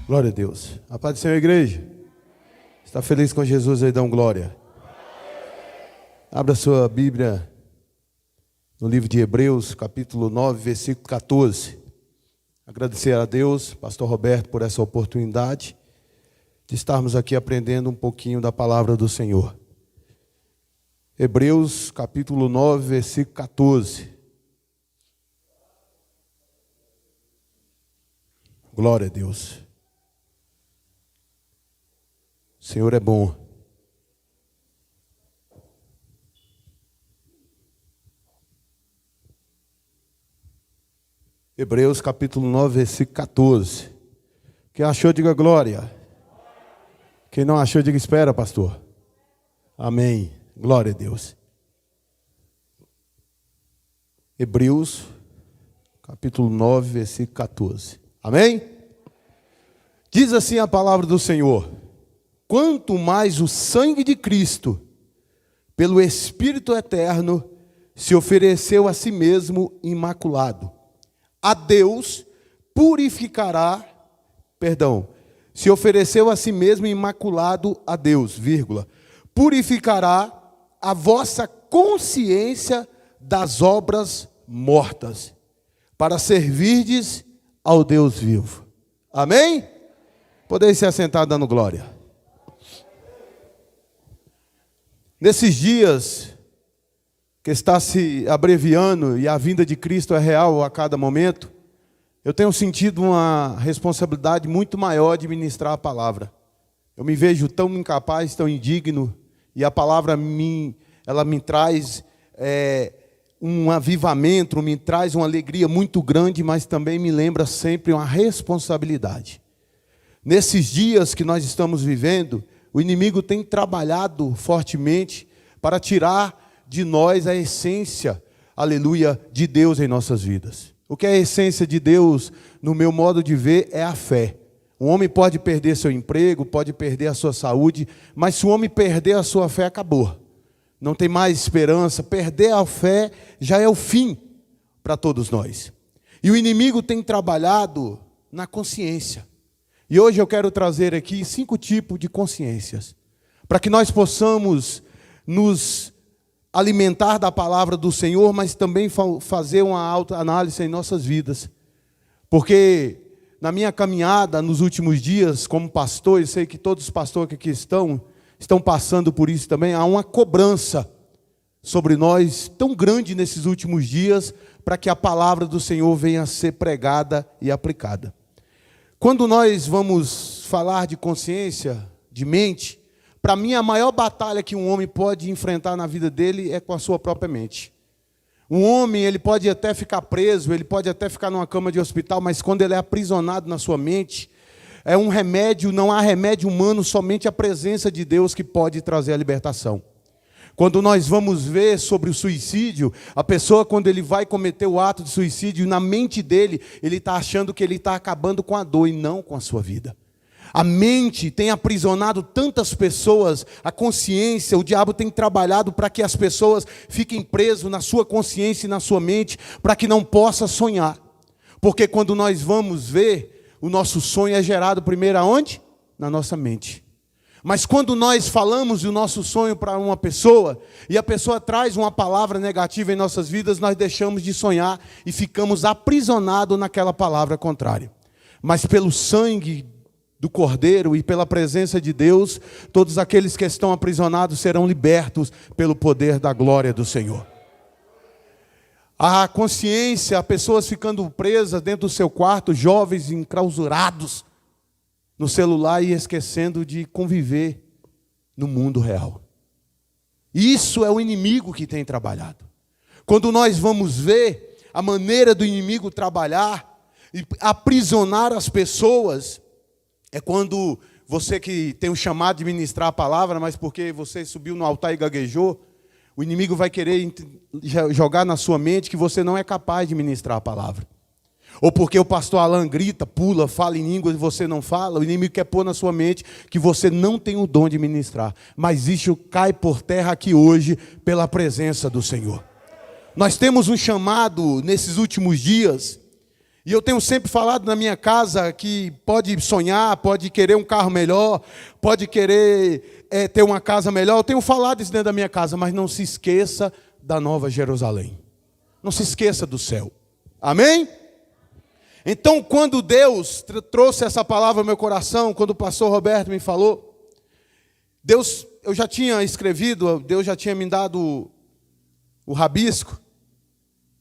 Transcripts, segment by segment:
Glória a Deus. A paz do Senhor, igreja. Está feliz com Jesus aí? Dão glória. Abra sua Bíblia no livro de Hebreus, capítulo 9, versículo 14. Agradecer a Deus, pastor Roberto, por essa oportunidade de estarmos aqui aprendendo um pouquinho da palavra do Senhor. Hebreus, capítulo 9, versículo 14. Glória a Deus. O Senhor é bom. Hebreus capítulo 9, versículo 14. Quem achou, diga glória. Quem não achou, diga espera, pastor. Amém. Glória a Deus. Hebreus capítulo 9, versículo 14. Amém? Diz assim a palavra do Senhor: quanto mais o sangue de Cristo, pelo Espírito eterno, se ofereceu a si mesmo imaculado, a Deus se ofereceu a si mesmo imaculado a Deus, purificará a vossa consciência das obras mortas, para servirdes ao Deus vivo. Amém? Podeis se assentar dando glória. Nesses dias que está se abreviando e a vinda de Cristo é real a cada momento, eu tenho sentido uma responsabilidade muito maior de ministrar a palavra. Eu me vejo tão incapaz, tão indigno, e a palavra ela me traz um avivamento, me traz uma alegria muito grande, mas também me lembra sempre uma responsabilidade. Nesses dias que nós estamos vivendo, o inimigo tem trabalhado fortemente para tirar de nós a essência, aleluia, de Deus em nossas vidas. O que é a essência de Deus, no meu modo de ver, é a fé. Um homem pode perder seu emprego, pode perder a sua saúde, mas se o homem perder a sua fé, acabou. Não tem mais esperança. Perder a fé já é o fim para todos nós. E o inimigo tem trabalhado na consciência. E hoje eu quero trazer aqui 5 tipos de consciências, para que nós possamos nos alimentar da palavra do Senhor, mas também fazer uma autoanálise em nossas vidas. Porque na minha caminhada nos últimos dias, como pastor, eu sei que todos os pastores que aqui estão passando por isso também, há uma cobrança sobre nós tão grande nesses últimos dias, para que a palavra do Senhor venha a ser pregada e aplicada. Quando nós vamos falar de consciência, de mente, para mim a maior batalha que um homem pode enfrentar na vida dele é com a sua própria mente. Um homem, ele pode até ficar preso, ele pode até ficar numa cama de hospital, mas quando ele é aprisionado na sua mente, é um remédio, não há remédio humano, somente a presença de Deus que pode trazer a libertação. Quando nós vamos ver sobre o suicídio, a pessoa, quando ele vai cometer o ato de suicídio, na mente dele, ele está achando que ele está acabando com a dor e não com a sua vida. A mente tem aprisionado tantas pessoas, a consciência, o diabo tem trabalhado para que as pessoas fiquem presas na sua consciência e na sua mente, para que não possa sonhar. Porque quando nós vamos ver, o nosso sonho é gerado primeiro aonde? Na nossa mente. Mas quando nós falamos o nosso sonho para uma pessoa, e a pessoa traz uma palavra negativa em nossas vidas, nós deixamos de sonhar e ficamos aprisionados naquela palavra contrária. Mas pelo sangue do Cordeiro e pela presença de Deus, todos aqueles que estão aprisionados serão libertos pelo poder da glória do Senhor. A consciência, pessoas ficando presas dentro do seu quarto, jovens enclausurados no celular e esquecendo de conviver no mundo real. Isso é o inimigo que tem trabalhado. Quando nós vamos ver a maneira do inimigo trabalhar e aprisionar as pessoas, é quando você que tem o chamado de ministrar a palavra, mas porque você subiu no altar e gaguejou, o inimigo vai querer jogar na sua mente que você não é capaz de ministrar a palavra. Ou porque o pastor Alan grita, pula, fala em línguas e você não fala, o inimigo quer pôr na sua mente que você não tem o dom de ministrar. Mas isso cai por terra aqui hoje pela presença do Senhor. Nós temos um chamado nesses últimos dias, E eu tenho sempre falado na minha casa que pode sonhar, pode querer um carro melhor, pode querer ter uma casa melhor. Eu tenho falado isso dentro da minha casa, mas não se esqueça da Nova Jerusalém. Não se esqueça do céu. Amém? Então, quando Deus trouxe essa palavra ao meu coração, quando o pastor Roberto me falou, eu já tinha escrevido, Deus já tinha me dado o rabisco,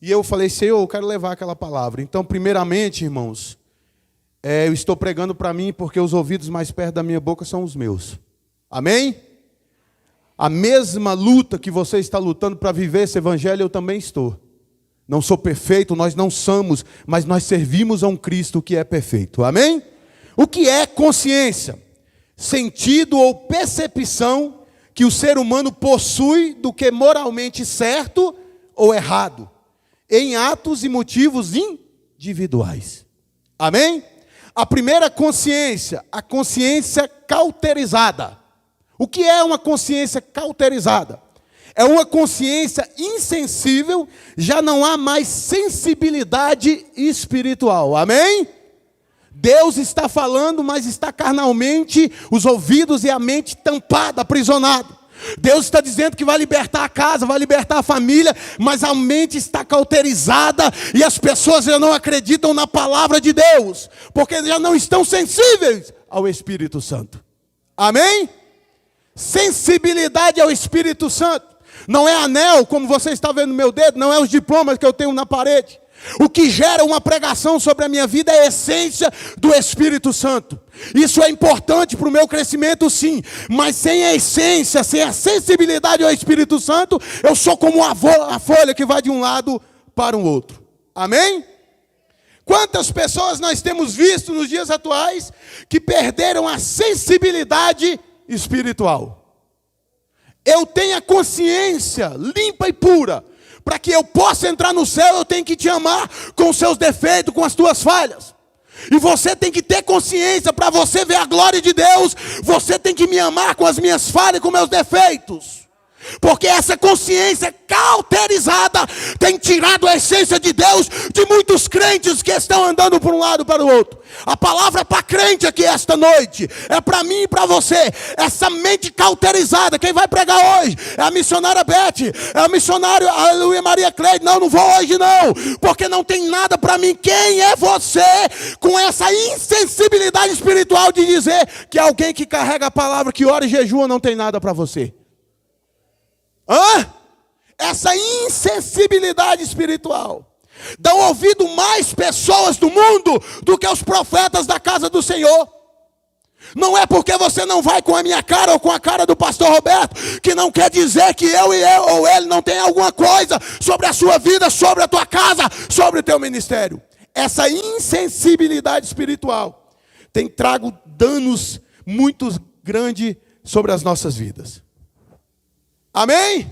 e eu falei, Senhor, eu quero levar aquela palavra. Então, primeiramente, irmãos, eu estou pregando para mim, porque os ouvidos mais perto da minha boca são os meus. Amém? A mesma luta que você está lutando para viver esse evangelho, eu também estou. Não sou perfeito, nós não somos, mas nós servimos a um Cristo que é perfeito. Amém? O que é consciência? Sentido ou percepção que o ser humano possui do que moralmente certo ou errado, em atos e motivos individuais. Amém? A primeira consciência, a consciência cauterizada. O que é uma consciência cauterizada? É uma consciência insensível, já não há mais sensibilidade espiritual. Amém? Deus está falando, mas está carnalmente, os ouvidos e a mente tampada, aprisionado. Deus está dizendo que vai libertar a casa, vai libertar a família, mas a mente está cauterizada e as pessoas já não acreditam na palavra de Deus, porque já não estão sensíveis ao Espírito Santo. Amém? Sensibilidade ao Espírito Santo. Não é anel, como você está vendo no meu dedo, não é os diplomas que eu tenho na parede. O que gera uma pregação sobre a minha vida é a essência do Espírito Santo. Isso é importante para o meu crescimento, sim. Mas sem a essência, sem a sensibilidade ao Espírito Santo, eu sou como a folha que vai de um lado para o outro. Amém? Quantas pessoas nós temos visto nos dias atuais que perderam a sensibilidade espiritual? Eu tenho a consciência limpa e pura. Para que eu possa entrar no céu, eu tenho que te amar com os seus defeitos, com as tuas falhas. E você tem que ter consciência, para você ver a glória de Deus, você tem que me amar com as minhas falhas e com meus defeitos. Porque essa consciência cauterizada tem tirado a essência de Deus de muitos crentes que estão andando por um lado para o outro. A palavra é para crente aqui esta noite, é para mim e para você. Essa mente cauterizada, quem vai pregar hoje é a missionária Beth, é a missionária Aleluia Maria Cleide. Não vou hoje não, porque não tem nada para mim. Quem é você com essa insensibilidade espiritual de dizer que alguém que carrega a palavra, que ora e jejua, não tem nada para você? Essa insensibilidade espiritual. Dão ouvido mais pessoas do mundo do que os profetas da casa do Senhor. Não é porque você não vai com a minha cara ou com a cara do pastor Roberto, que não quer dizer que eu ou ele não tem alguma coisa sobre a sua vida, sobre a tua casa, sobre o teu ministério. Essa insensibilidade espiritual tem trago danos muito grandes sobre as nossas vidas. Amém?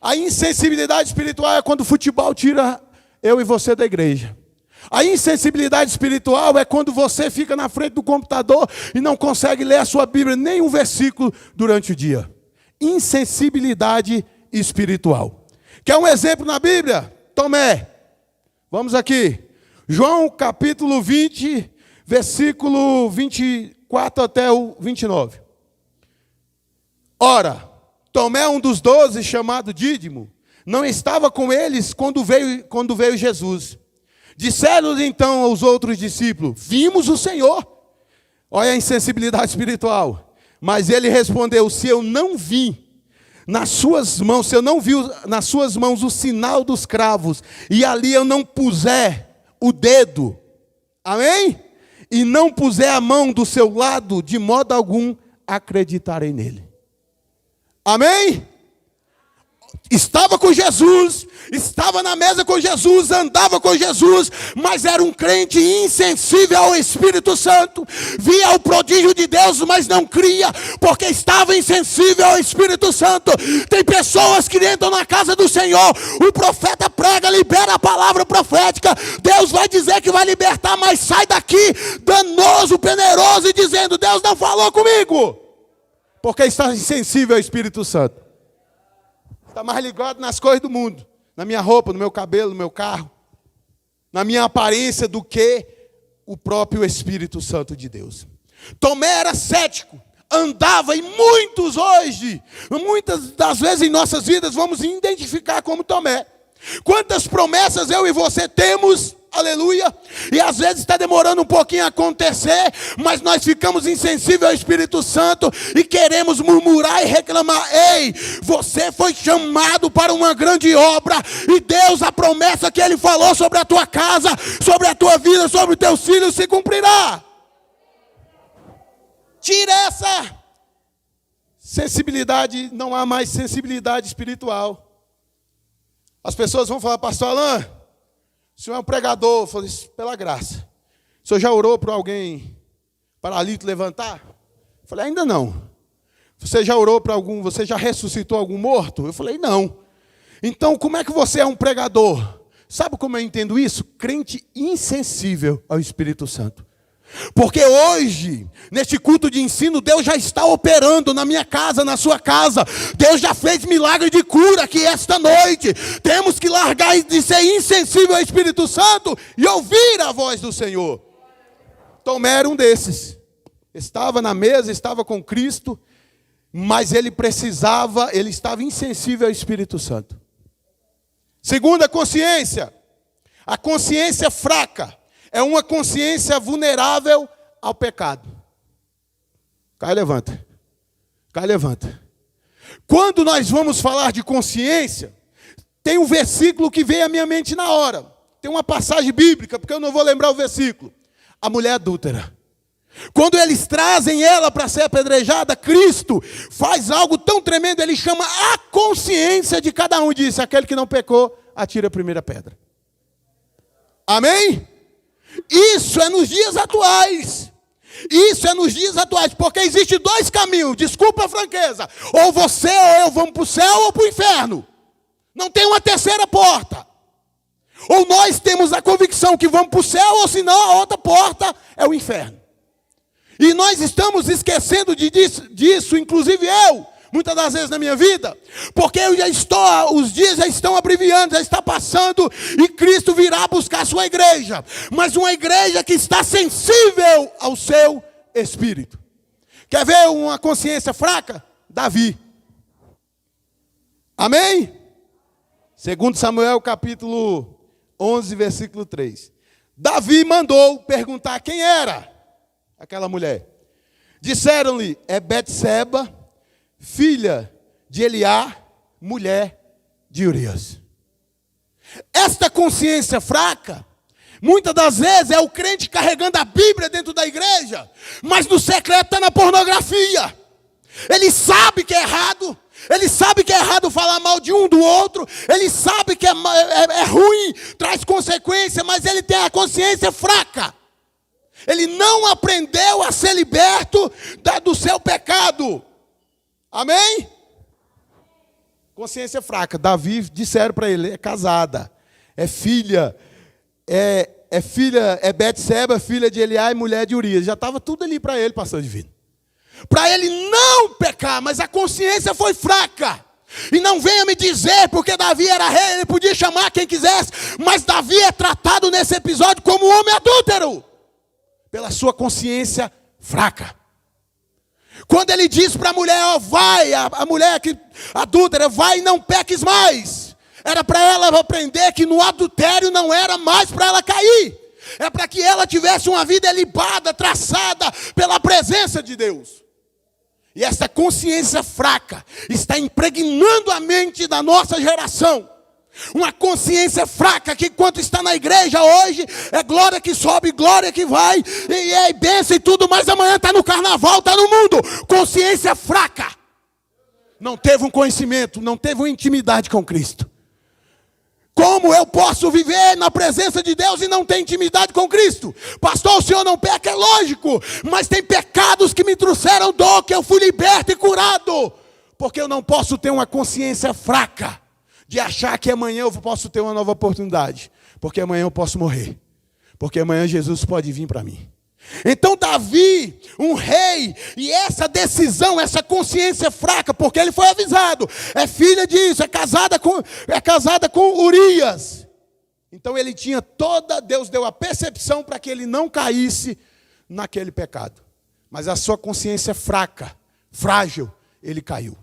A insensibilidade espiritual é quando o futebol tira eu e você da igreja. A insensibilidade espiritual é quando você fica na frente do computador e não consegue ler a sua Bíblia, nem um versículo durante o dia. Insensibilidade espiritual. Quer um exemplo na Bíblia? Tomé. Vamos aqui. João capítulo 20, versículo 24 até o 29. Ora, Tomé, um dos 12, chamado Dídimo, não estava com eles quando veio Jesus. Disseram então aos outros discípulos: vimos o Senhor. Olha a insensibilidade espiritual. Mas ele respondeu: se eu não vi nas suas mãos, se eu não vi nas suas mãos o sinal dos cravos, e ali eu não puser o dedo, amém? E não puser a mão do seu lado, de modo algum acreditarei nele. Amém? Estava com Jesus, estava na mesa com Jesus, andava com Jesus, mas era um crente insensível ao Espírito Santo. Via o prodígio de Deus, mas não cria, porque estava insensível ao Espírito Santo. Tem pessoas que entram na casa do Senhor, o profeta prega, libera a palavra profética, Deus vai dizer que vai libertar, mas sai daqui danoso, peneroso, e dizendo: Deus não falou comigo, porque está insensível ao Espírito Santo. Está mais ligado nas coisas do mundo, na minha roupa, no meu cabelo, no meu carro, na minha aparência do que o próprio Espírito Santo de Deus. Tomé era cético, andava, e muitas das vezes em nossas vidas vamos identificar como Tomé. Quantas promessas eu e você temos, aleluia, e às vezes está demorando um pouquinho a acontecer, mas nós ficamos insensíveis ao Espírito Santo e queremos murmurar e reclamar. Ei, você foi chamado para uma grande obra, e Deus, a promessa que Ele falou sobre a tua casa, sobre a tua vida, sobre os teus filhos, se cumprirá. Tira essa sensibilidade, não há mais sensibilidade espiritual. As pessoas vão falar: pastor Alain, o senhor é um pregador. Eu falei: pela graça. O senhor já orou para alguém paralítico levantar? Eu falei: ainda não. Você já orou para algum, você já ressuscitou algum morto? Eu falei: não. Então como é que você é um pregador? Sabe como eu entendo isso? Crente insensível ao Espírito Santo. Porque hoje, neste culto de ensino, Deus já está operando na minha casa, na sua casa. Deus já fez milagre de cura aqui esta noite. Temos que largar de ser insensível ao Espírito Santo e ouvir a voz do Senhor. Tomé era um desses. Estava na mesa, estava com Cristo, mas ele estava insensível ao Espírito Santo. Segunda consciência, a consciência fraca. É uma consciência vulnerável ao pecado. Cai, levanta. Cai, levanta. Quando nós vamos falar de consciência, tem um versículo que veio à minha mente na hora. Tem uma passagem bíblica, porque eu não vou lembrar o versículo. A mulher adúltera. Quando eles trazem ela para ser apedrejada, Cristo faz algo tão tremendo. Ele chama a consciência de cada um e diz: aquele que não pecou, atira a primeira pedra. Amém? Isso é nos dias atuais. Isso é nos dias atuais, porque existe dois caminhos, desculpa a franqueza. Ou você ou eu vamos para o céu ou para o inferno. Não tem uma terceira porta. Ou nós temos a convicção que vamos para o céu, ou senão a outra porta é o inferno. E nós estamos esquecendo disso, inclusive eu, muitas das vezes na minha vida, porque os dias já estão abreviando, já está passando, e Cristo virá buscar a sua igreja, mas uma igreja que está sensível ao seu espírito. Quer ver uma consciência fraca? Davi. Amém? 2 Samuel capítulo 11, versículo 3. Davi mandou perguntar quem era aquela mulher. Disseram-lhe: é Betseba, filha de Eliá, mulher de Urias. Esta consciência fraca, muitas das vezes é o crente carregando a Bíblia dentro da igreja, mas no secreto está na pornografia. Ele sabe que é errado, ele sabe que é errado falar mal de um do outro, ele sabe que é ruim, traz consequência, mas ele tem a consciência fraca. Ele não aprendeu a ser liberto do seu pecado. Amém? Consciência fraca. Davi, disseram para ele: é casada, é filha, é Betseba, filha de Eliá e mulher de Urias. Já estava tudo ali para ele, pastor divino. Para ele não pecar, mas a consciência foi fraca. E não venha me dizer, porque Davi era rei, ele podia chamar quem quisesse, mas Davi é tratado nesse episódio como um homem adúltero, pela sua consciência fraca. Quando ele diz para a mulher: ó, vai, a mulher que adúltera, vai e não peques mais. Era para ela aprender que no adultério não era mais para ela cair. É para que ela tivesse uma vida ilibada, traçada pela presença de Deus. E essa consciência fraca está impregnando a mente da nossa geração. Uma consciência fraca que, enquanto está na igreja hoje, é glória que sobe, glória que vai, e é bênção e tudo, mas amanhã está no carnaval, está no mundo. Consciência fraca. Não teve um conhecimento, não teve uma intimidade com Cristo. Como eu posso viver na presença de Deus e não ter intimidade com Cristo? Pastor, o senhor não peca, é lógico, mas tem pecados que me trouxeram dor, que eu fui liberto e curado, porque eu não posso ter uma consciência fraca de achar que amanhã eu posso ter uma nova oportunidade, porque amanhã eu posso morrer, porque amanhã Jesus pode vir para mim. Então Davi, um rei, e essa decisão, essa consciência fraca, porque ele foi avisado, é filha disso, é casada com Urias. Então Deus deu a percepção para que ele não caísse naquele pecado. Mas a sua consciência fraca, frágil, ele caiu.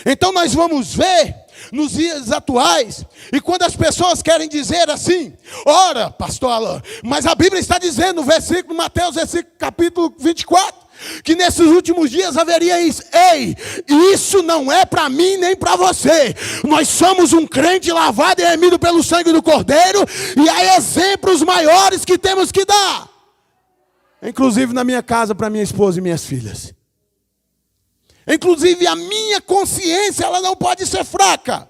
Então nós vamos ver nos dias atuais, e quando as pessoas querem dizer assim, ora, pastor Alain, mas a Bíblia está dizendo no versículo, Mateus, capítulo 24, que nesses últimos dias haveria isso. Ei, isso não é para mim nem para você. Nós somos um crente lavado e remido pelo sangue do Cordeiro, e há exemplos maiores que temos que dar. Inclusive na minha casa, para minha esposa e minhas filhas. Inclusive a minha consciência, ela não pode ser fraca.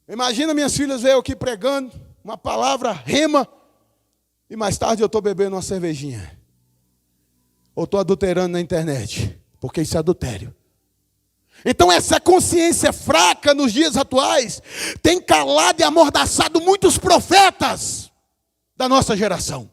Imagina minhas filhas ver eu aqui pregando uma palavra rema, e mais tarde eu estou bebendo uma cervejinha. Ou estou adulterando na internet, porque isso é adultério. Então essa consciência fraca nos dias atuais tem calado e amordaçado muitos profetas da nossa geração.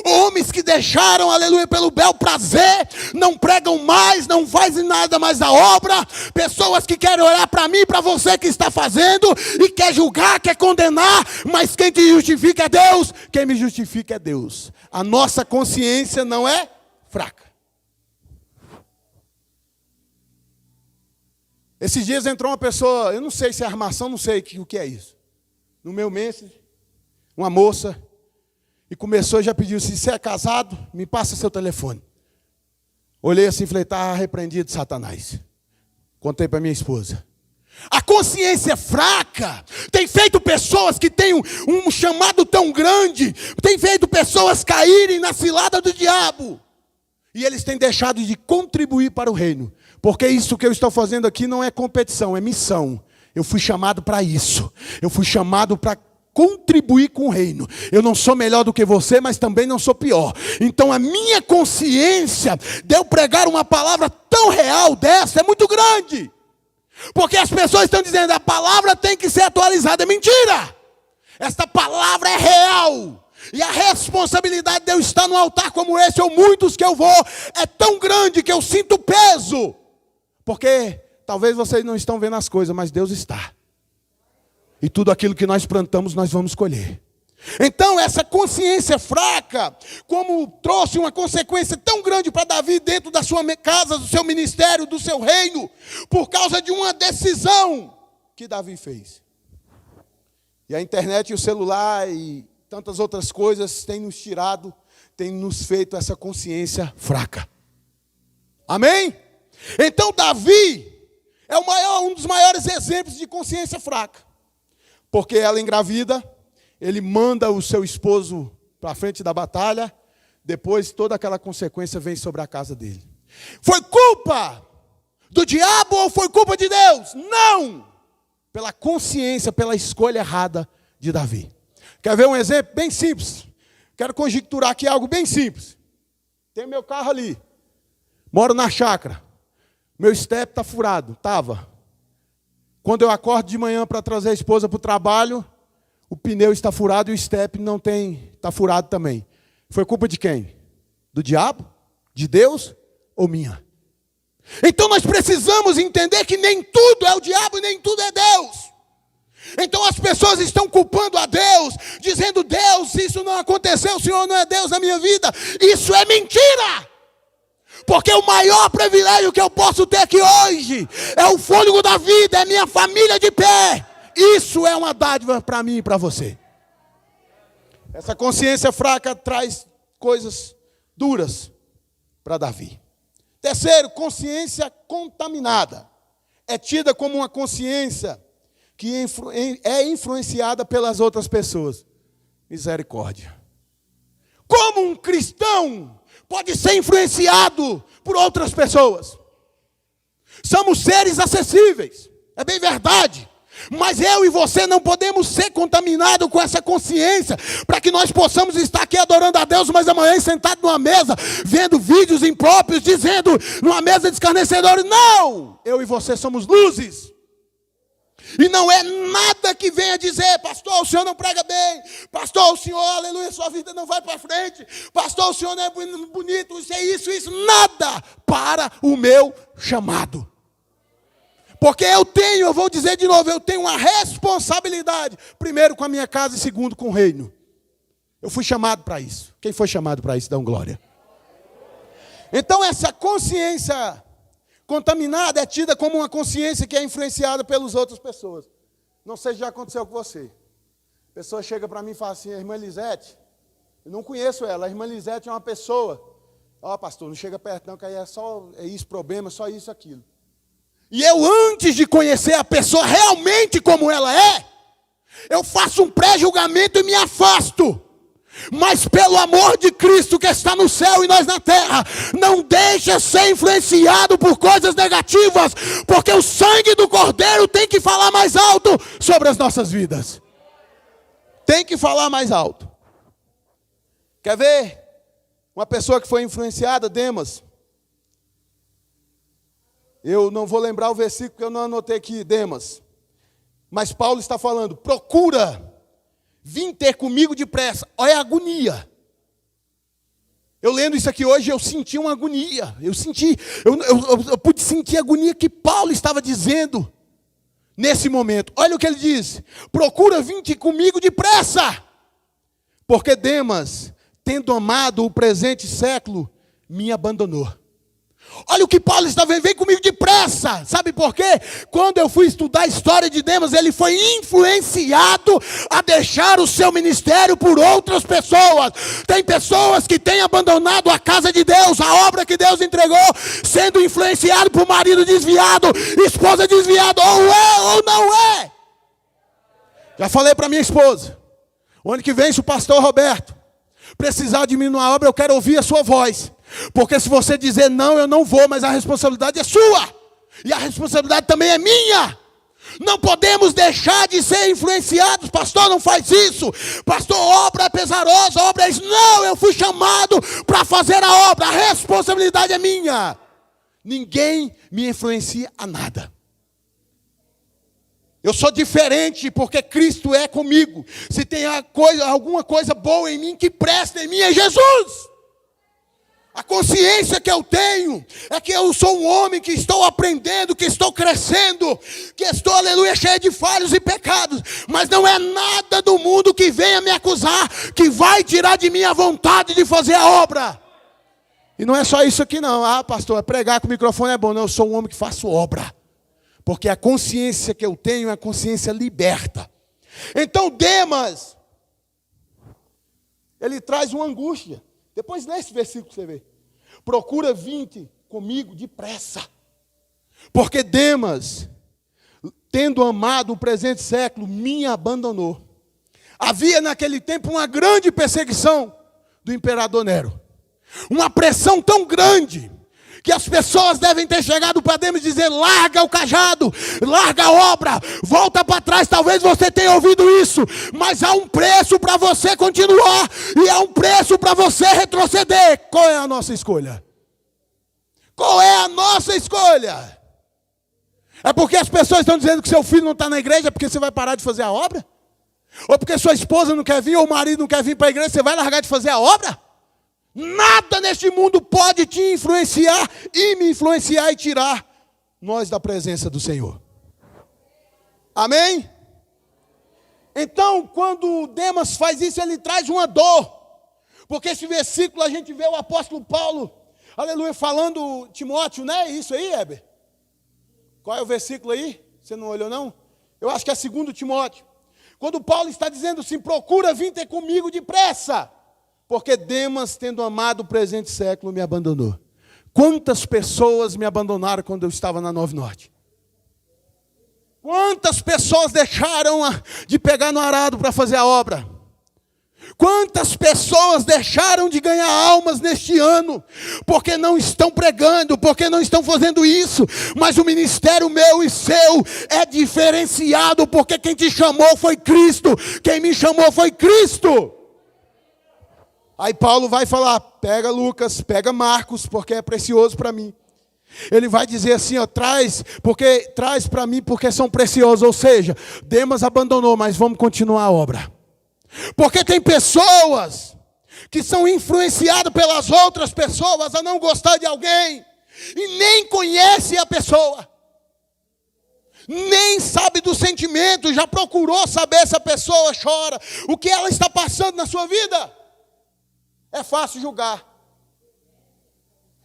Homens que deixaram, aleluia, pelo bel prazer, não pregam mais, não fazem nada mais da obra. Pessoas que querem olhar para mim, para você que está fazendo, e quer julgar, quer condenar, mas quem te justifica é Deus, quem me justifica é Deus. A nossa consciência não é fraca. Esses dias entrou uma pessoa, eu não sei se é armação, não sei o que é isso. No meu message, uma moça, e começou e já pediu, se você é casado, me passa seu telefone. Olhei assim e falei, está repreendido, Satanás. Contei para minha esposa. A consciência fraca tem feito pessoas que têm um chamado tão grande, tem feito pessoas caírem na cilada do diabo. E eles têm deixado de contribuir para o reino. Porque isso que eu estou fazendo aqui não é competição, é missão. Eu fui chamado para isso. Eu fui chamado para contribuir com o reino. Eu não sou melhor do que você, mas também não sou pior. Então a minha consciência de eu pregar uma palavra tão real dessa é muito grande. Porque as pessoas estão dizendo, a palavra tem que ser atualizada. É mentira! Esta palavra é real. E a responsabilidade de eu estar num altar como esse, ou muitos que eu vou, é tão grande que eu sinto peso. Porque talvez vocês não estão vendo as coisas, mas Deus está. E tudo aquilo que nós plantamos, nós vamos colher. Então, essa consciência fraca, como trouxe uma consequência tão grande para Davi dentro da sua casa, do seu ministério, do seu reino, por causa de uma decisão que Davi fez. E a internet e o celular e tantas outras coisas têm nos tirado, têm nos feito essa consciência fraca. Amém? Então, Davi é um dos maiores exemplos de consciência fraca. Porque ela engravida, ele manda o seu esposo para a frente da batalha, depois toda aquela consequência vem sobre a casa dele. Foi culpa do diabo ou foi culpa de Deus? Não! Pela consciência, pela escolha errada de Davi. Quer ver um exemplo bem simples? Quero conjecturar aqui algo bem simples. Tem meu carro ali, moro na chácara, meu step está furado, estava. Quando eu acordo de manhã para trazer a esposa para o trabalho, o pneu está furado e o step não tem, está furado também. Foi culpa de quem? Do diabo? De Deus ou minha? Então nós precisamos entender que nem tudo é o diabo e nem tudo é Deus. Então as pessoas estão culpando a Deus, dizendo, Deus, se isso não aconteceu, o Senhor não é Deus na minha vida. Isso é mentira! Porque o maior privilégio que eu posso ter aqui hoje é o fôlego da vida, é minha família de pé. Isso é uma dádiva para mim e para você. Essa consciência fraca traz coisas duras para Davi. Terceiro, consciência contaminada. É tida como uma consciência que é influenciada pelas outras pessoas. Misericórdia. Como um cristão pode ser influenciado por outras pessoas? Somos seres acessíveis, é bem verdade. Mas eu e você não podemos ser contaminados com essa consciência, para que nós possamos estar aqui adorando a Deus, mas amanhã sentado numa mesa, vendo vídeos impróprios, dizendo numa mesa de escarnecedores. Não! Eu e você somos luzes. E não é nada que venha dizer, pastor, o senhor não prega bem, pastor, o senhor, aleluia, sua vida não vai para frente, pastor, o senhor não é bonito, isso é isso, nada para o meu chamado. Porque eu vou dizer de novo, eu tenho uma responsabilidade. Primeiro com a minha casa e segundo com o reino. Eu fui chamado para isso. Quem foi chamado para isso, dá glória. Então essa consciência contaminada é tida como uma consciência que é influenciada pelas outras pessoas. Não sei se já aconteceu com você. A pessoa chega para mim e fala assim, a irmã Lisete, eu não conheço ela, a irmã Lisete é uma pessoa. Ó, pastor, não chega perto não, que aí é isso, problema, só isso, aquilo. E eu, antes de conhecer a pessoa realmente como ela é, eu faço um pré-julgamento e me afasto. Mas pelo amor de Cristo que está no céu e nós na terra, não deixa ser influenciado por coisas negativas, porque o sangue do Cordeiro tem que falar mais alto sobre as nossas vidas. Tem que falar mais alto. Quer ver? Uma pessoa que foi influenciada, Demas. Eu não vou lembrar o versículo porque eu não anotei aqui, Demas. Mas Paulo está falando, procura vir ter comigo depressa. Olha a agonia. Eu lendo isso aqui hoje, eu senti uma agonia. Eu pude sentir a agonia que Paulo estava dizendo nesse momento. Olha o que ele diz. Procura vir ter comigo depressa. Porque Demas, tendo amado o presente século, me abandonou. Olha o que Paulo está vendo, vem comigo depressa. Sabe por quê? Quando eu fui estudar a história de Demas, ele foi influenciado a deixar o seu ministério por outras pessoas. Tem pessoas que têm abandonado a casa de Deus, a obra que Deus entregou, sendo influenciado por marido desviado, esposa desviada, ou é ou não é. Já falei para minha esposa, o ano que vem, se o pastor Roberto precisar de mim numa obra, eu quero ouvir a sua voz. Porque se você dizer não, eu não vou, mas a responsabilidade é sua. E a responsabilidade também é minha. Não podemos deixar de ser influenciados. Pastor, não faz isso. Pastor, obra é pesarosa, obra é isso. Não, eu fui chamado para fazer a obra. A responsabilidade é minha. Ninguém me influencia a nada. Eu sou diferente porque Cristo é comigo. Se tem alguma coisa boa em mim, que presta em mim, é Jesus. A consciência que eu tenho é que eu sou um homem que estou aprendendo, que estou crescendo, que estou, aleluia, cheio de falhos e pecados. Mas não é nada do mundo que venha me acusar, que vai tirar de mim a vontade de fazer a obra. E não é só isso aqui não. Ah, pastor, pregar com o microfone é bom. Não, eu sou um homem que faço obra. Porque a consciência que eu tenho é a consciência liberta. Então Demas, ele traz uma angústia. Depois lê esse versículo que você vê. Procura vir comigo depressa. Porque Demas, tendo amado o presente século, me abandonou. Havia naquele tempo uma grande perseguição do imperador Nero. Uma pressão tão grande que as pessoas devem ter chegado para Demas e dizer, larga o cajado, larga a obra, volta para trás. Talvez você tenha ouvido isso, mas há um preço para você continuar, e há um preço para você retroceder. Qual é a nossa escolha? Qual é a nossa escolha? É porque as pessoas estão dizendo que seu filho não está na igreja, porque você vai parar de fazer a obra? Ou porque sua esposa não quer vir, ou o marido não quer vir para a igreja, você vai largar de fazer a obra? Nada neste mundo pode te influenciar e me influenciar e tirar nós da presença do Senhor. Amém? Então, quando Demas faz isso, ele traz uma dor. Porque esse versículo a gente vê o apóstolo Paulo, aleluia, falando, Timóteo, né? Isso aí, Heber? Qual é o versículo aí? Você não olhou não? Eu acho que é 2 Timóteo. Quando Paulo está dizendo assim, procura vir ter comigo depressa. Porque Demas, tendo amado o presente século, me abandonou. Quantas pessoas me abandonaram quando eu estava na 9 Norte? Quantas pessoas deixaram de pegar no arado para fazer a obra? Quantas pessoas deixaram de ganhar almas neste ano? Porque não estão pregando, porque não estão fazendo isso. Mas o ministério meu e seu é diferenciado, porque quem te chamou foi Cristo. Quem me chamou foi Cristo. Aí Paulo vai falar, pega Lucas, pega Marcos, porque é precioso para mim. Ele vai dizer assim, ó, traz para mim porque são preciosos. Ou seja, Demas abandonou, mas vamos continuar a obra. Porque tem pessoas que são influenciadas pelas outras pessoas a não gostar de alguém e nem conhece a pessoa. nem sabe do sentimento, já procurou saber se a pessoa chora, o que ela está passando na sua vida. É fácil julgar.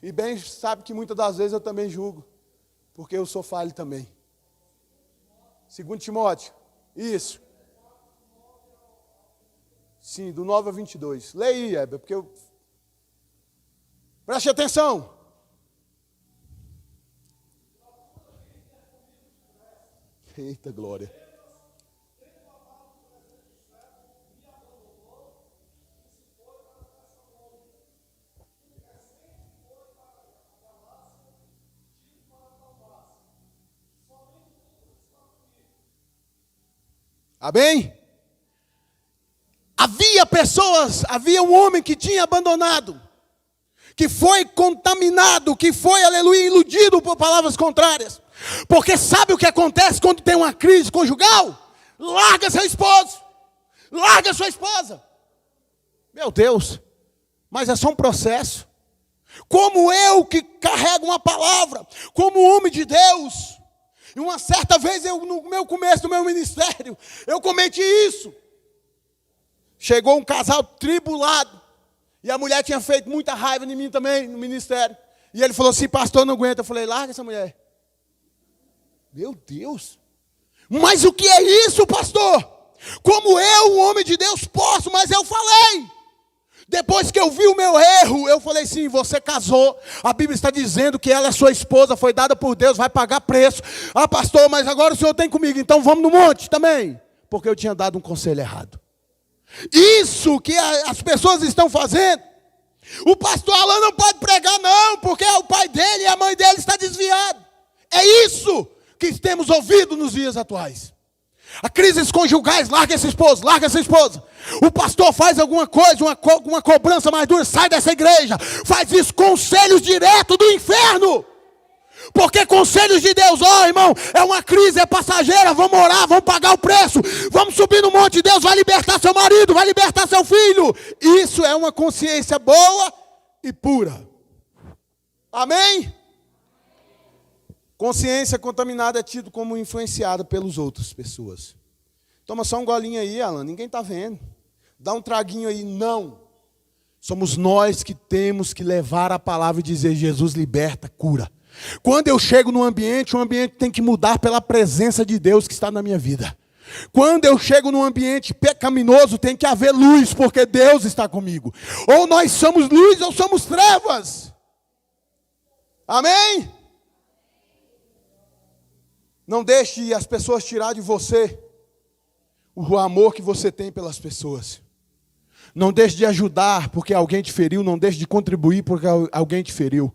E bem sabe que muitas das vezes eu também julgo, porque eu sou falho também. 2 Timóteo, isso. Sim, do 9 a 22. Leia aí, Heber, porque eu... Preste atenção. Eita glória. Amém? Havia um homem que tinha abandonado, que foi contaminado, que foi, aleluia, iludido por palavras contrárias. Porque sabe o que acontece quando tem uma crise conjugal? Larga seu esposo, larga sua esposa. Meu Deus, mas é só um processo. Como eu que carrego uma palavra, como homem de Deus, e uma certa vez, no meu começo do meu ministério, eu cometi isso. Chegou um casal tribulado, e a mulher tinha feito muita raiva em mim também, no ministério. E ele falou assim, pastor, não aguenta. Eu falei, larga essa mulher. Meu Deus. Mas o que é isso, pastor? Como eu, um homem de Deus, posso, mas eu falei. Depois que eu vi o meu erro, eu falei sim, você casou, a Bíblia está dizendo que ela é sua esposa, foi dada por Deus, vai pagar preço. Ah, pastor, mas agora o senhor tem comigo, então vamos no monte também. Porque eu tinha dado um conselho errado. Isso que as pessoas estão fazendo. O pastor Alan não pode pregar não, porque o pai dele e a mãe dele está desviado. É isso que temos ouvido nos dias atuais. A crises conjugais, larga esse esposo, larga essa esposa. O pastor faz alguma coisa, uma cobrança mais dura, sai dessa igreja. Faz isso, conselhos direto do inferno. Porque conselhos de Deus, irmão, é uma crise, é passageira, vamos orar, vamos pagar o preço. Vamos subir no monte, Deus vai libertar seu marido, vai libertar seu filho. Isso é uma consciência boa e pura. Amém? Consciência contaminada é tido como influenciada pelas outras pessoas. Toma só um golinho aí, Alan, ninguém está vendo. Dá um traguinho aí, não. Somos nós que temos que levar a palavra e dizer, Jesus liberta, cura. Quando eu chego no ambiente, o ambiente tem que mudar pela presença de Deus que está na minha vida. Quando eu chego num ambiente pecaminoso, tem que haver luz, porque Deus está comigo. Ou nós somos luz ou somos trevas. Amém? Não deixe as pessoas tirar de você o amor que você tem pelas pessoas. Não deixe de ajudar porque alguém te feriu. Não deixe de contribuir porque alguém te feriu.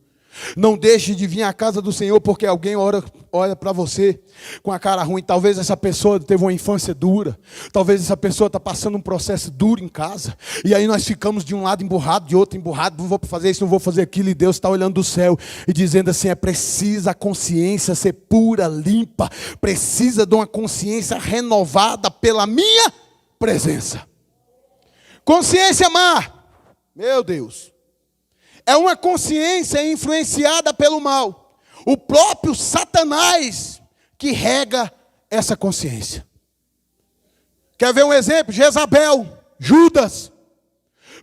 Não deixe de vir à casa do Senhor porque alguém olha para você com a cara ruim. Talvez essa pessoa teve uma infância dura. Talvez essa pessoa está passando um processo duro em casa. E aí nós ficamos de um lado emburrado, de outro emburrado. Não vou fazer isso, não vou fazer aquilo. E Deus está olhando do céu e dizendo assim, é preciso a consciência ser pura, limpa. Precisa de uma consciência renovada pela minha presença. Consciência má. Meu Deus. É uma consciência influenciada pelo mal. O próprio Satanás que rega essa consciência. Quer ver um exemplo? Jezabel, Judas.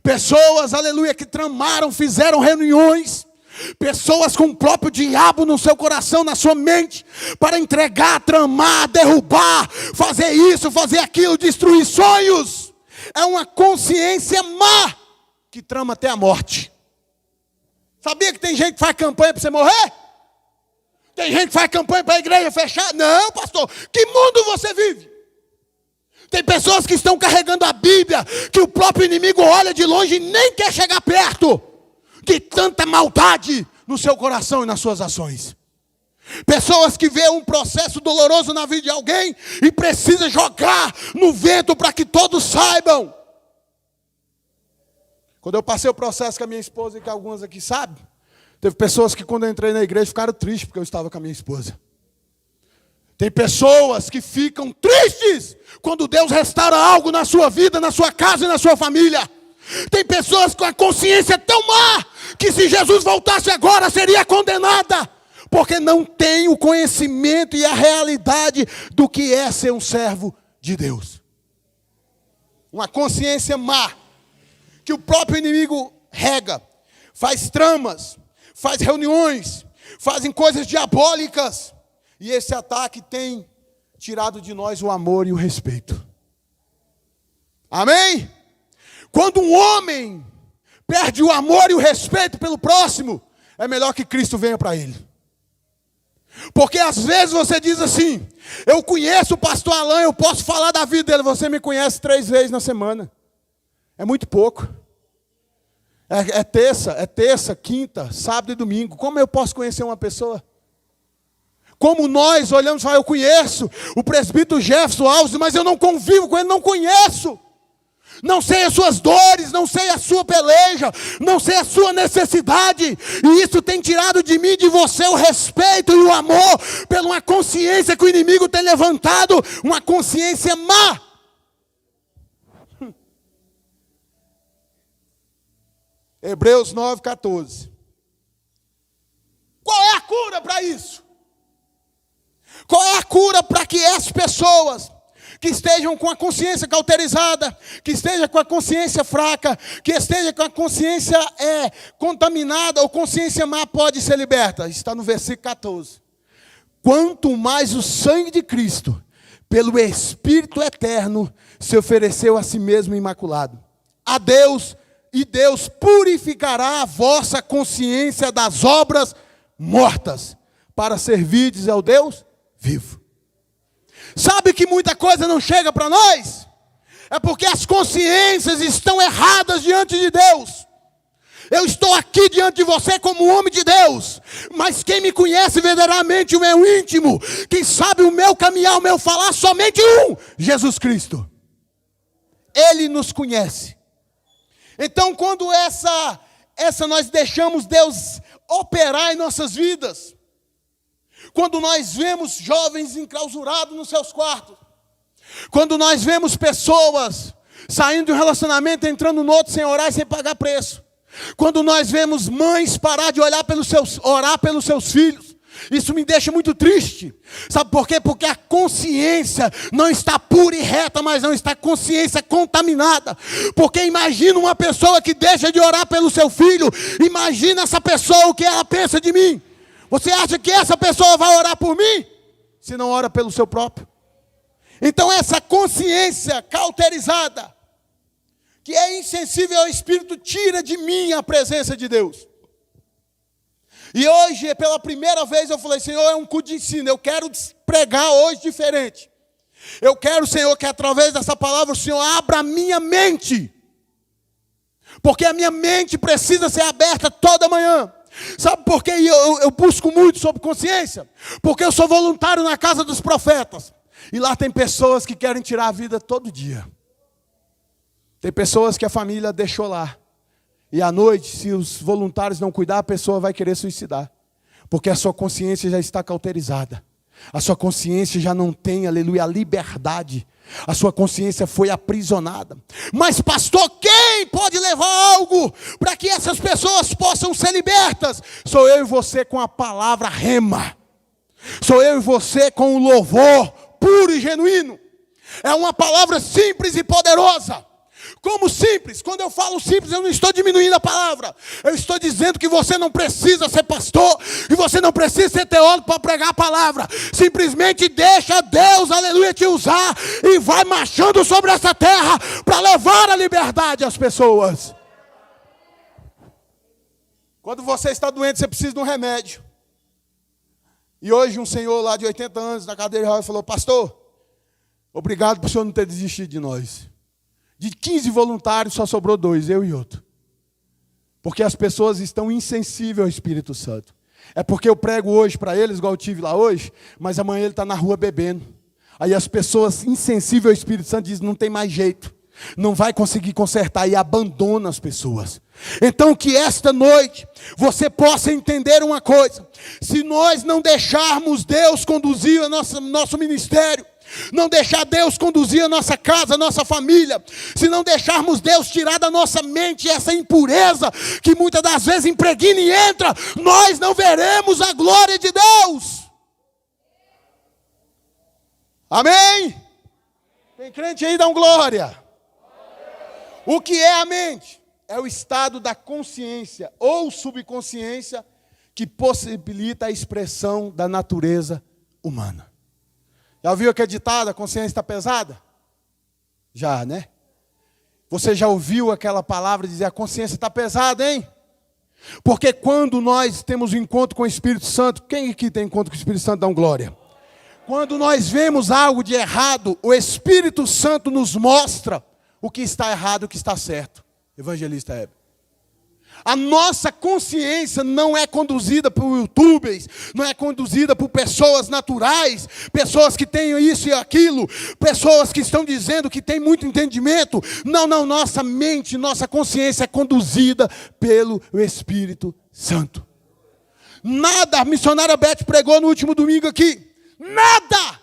Pessoas, aleluia, que tramaram, fizeram reuniões. Pessoas com o próprio diabo no seu coração, na sua mente. Para entregar, tramar, derrubar, fazer isso, fazer aquilo, destruir sonhos. É uma consciência má que trama até a morte. Sabia que tem gente que faz campanha para você morrer? Tem gente que faz campanha para a igreja fechar? Não, pastor, que mundo você vive? Tem pessoas que estão carregando a Bíblia, que o próprio inimigo olha de longe e nem quer chegar perto. De tanta maldade no seu coração e nas suas ações. Pessoas que vêem um processo doloroso na vida de alguém e precisa jogar no vento para que todos saibam. Quando eu passei o processo com a minha esposa, e que algumas aqui sabem, teve pessoas que quando eu entrei na igreja ficaram tristes porque eu estava com a minha esposa. Tem pessoas que ficam tristes quando Deus restaura algo na sua vida, na sua casa e na sua família. Tem pessoas com a consciência tão má que se Jesus voltasse agora seria condenada. porque não tem o conhecimento e a realidade do que é ser um servo de Deus. Uma consciência má, que o próprio inimigo rega, faz tramas, faz reuniões, fazem coisas diabólicas, e esse ataque tem tirado de nós o amor e o respeito. Amém? Quando um homem perde o amor e o respeito pelo próximo, é melhor que Cristo venha para ele. Porque às vezes você diz assim: eu conheço o pastor Alain, eu posso falar da vida dele. Você me conhece 3 vezes na semana. É muito pouco. É terça, quinta, sábado e domingo. Como eu posso conhecer uma pessoa? Como nós olhamos e falamos: eu conheço o presbítero Jefferson Alves, mas eu não convivo com ele, não conheço. Não sei as suas dores, não sei a sua peleja, não sei a sua necessidade. E isso tem tirado de mim e de você o respeito e o amor pela uma consciência que o inimigo tem levantado, uma consciência má. Hebreus 9,14. Qual é a cura para isso? Qual é a cura para que as pessoas que estejam com a consciência cauterizada, que estejam com a consciência fraca, que estejam com a consciência contaminada ou consciência má, pode ser liberta? Está no versículo 14. Quanto mais o sangue de Cristo, pelo Espírito eterno, se ofereceu a si mesmo imaculado. A Deus, e Deus purificará a vossa consciência das obras mortas, para servirdes ao Deus vivo. Sabe que muita coisa não chega para nós? É porque as consciências estão erradas diante de Deus. Eu estou aqui diante de você como homem de Deus, mas quem me conhece verdadeiramente, o meu íntimo, quem sabe o meu caminhar, o meu falar, somente um: Jesus Cristo. Ele nos conhece. Então, quando nós deixamos Deus operar em nossas vidas, quando nós vemos jovens enclausurados nos seus quartos, quando nós vemos pessoas saindo de um relacionamento, entrando no outro sem orar e sem pagar preço, quando nós vemos mães parar de orar pelos seus filhos, isso me deixa muito triste. Sabe por quê? Porque a consciência não está pura e reta, mas não está consciência contaminada. Porque imagina uma pessoa que deixa de orar pelo seu filho, imagina essa pessoa, o que ela pensa de mim. Você acha que essa pessoa vai orar por mim, se não ora pelo seu próprio? Então essa consciência cauterizada, que é insensível ao Espírito, tira de mim a presença de Deus. E hoje, pela primeira vez, eu falei: Senhor, é um culto de ensino, eu quero pregar hoje diferente. Eu quero, Senhor, que através dessa palavra o Senhor abra a minha mente. Porque a minha mente precisa ser aberta toda manhã. Sabe por que eu busco muito sobre consciência? Porque eu sou voluntário na casa dos profetas. E lá tem pessoas que querem tirar a vida todo dia. Tem pessoas que a família deixou lá. E à noite, se os voluntários não cuidar, a pessoa vai querer suicidar. Porque a sua consciência já está cauterizada. A sua consciência já não tem, aleluia, a liberdade. A sua consciência foi aprisionada. Mas pastor, quem pode levar algo para que essas pessoas possam ser libertas? Sou eu e você com a palavra rema. Sou eu e você com o louvor puro e genuíno. É uma palavra simples e poderosa. Como simples? Quando eu falo simples, eu não estou diminuindo a palavra. Eu estou dizendo que você não precisa ser pastor, e você não precisa ser teólogo para pregar a palavra. Simplesmente deixa Deus, aleluia, te usar, e vai marchando sobre essa terra para levar a liberdade às pessoas. Quando você está doente, você precisa de um remédio. E hoje um senhor lá de 80 anos, na cadeira de rodas, falou: pastor, obrigado por o senhor não ter desistido de nós. De 15 voluntários, só sobrou 2, eu e outro. Porque as pessoas estão insensíveis ao Espírito Santo. É porque eu prego hoje para eles, igual eu tive lá hoje, mas amanhã ele está na rua bebendo. Aí as pessoas insensíveis ao Espírito Santo dizem: não tem mais jeito, não vai conseguir consertar, e abandona as pessoas. Então que esta noite você possa entender uma coisa: se nós não deixarmos Deus conduzir o nosso ministério, não deixar Deus conduzir a nossa casa, a nossa família, se não deixarmos Deus tirar da nossa mente essa impureza que muitas das vezes impregna e entra, nós não veremos a glória de Deus. Amém? Tem crente aí, dá um glória. O que é a mente? É o estado da consciência ou subconsciência que possibilita a expressão da natureza humana. Já ouviu aquele ditado, a consciência está pesada? Já, né? Você já ouviu aquela palavra dizer, a consciência está pesada, hein? Porque quando nós temos um encontro com o Espírito Santo, quem aqui tem encontro com o Espírito Santo, dá um glória. Quando nós vemos algo de errado, o Espírito Santo nos mostra o que está errado e o que está certo. Evangelista Hebe. A nossa consciência não é conduzida por youtubers, não é conduzida por pessoas naturais, pessoas que têm isso e aquilo, pessoas que estão dizendo que têm muito entendimento. Não, nossa mente, nossa consciência é conduzida pelo Espírito Santo. Nada, a missionária Beth pregou no último domingo aqui, nada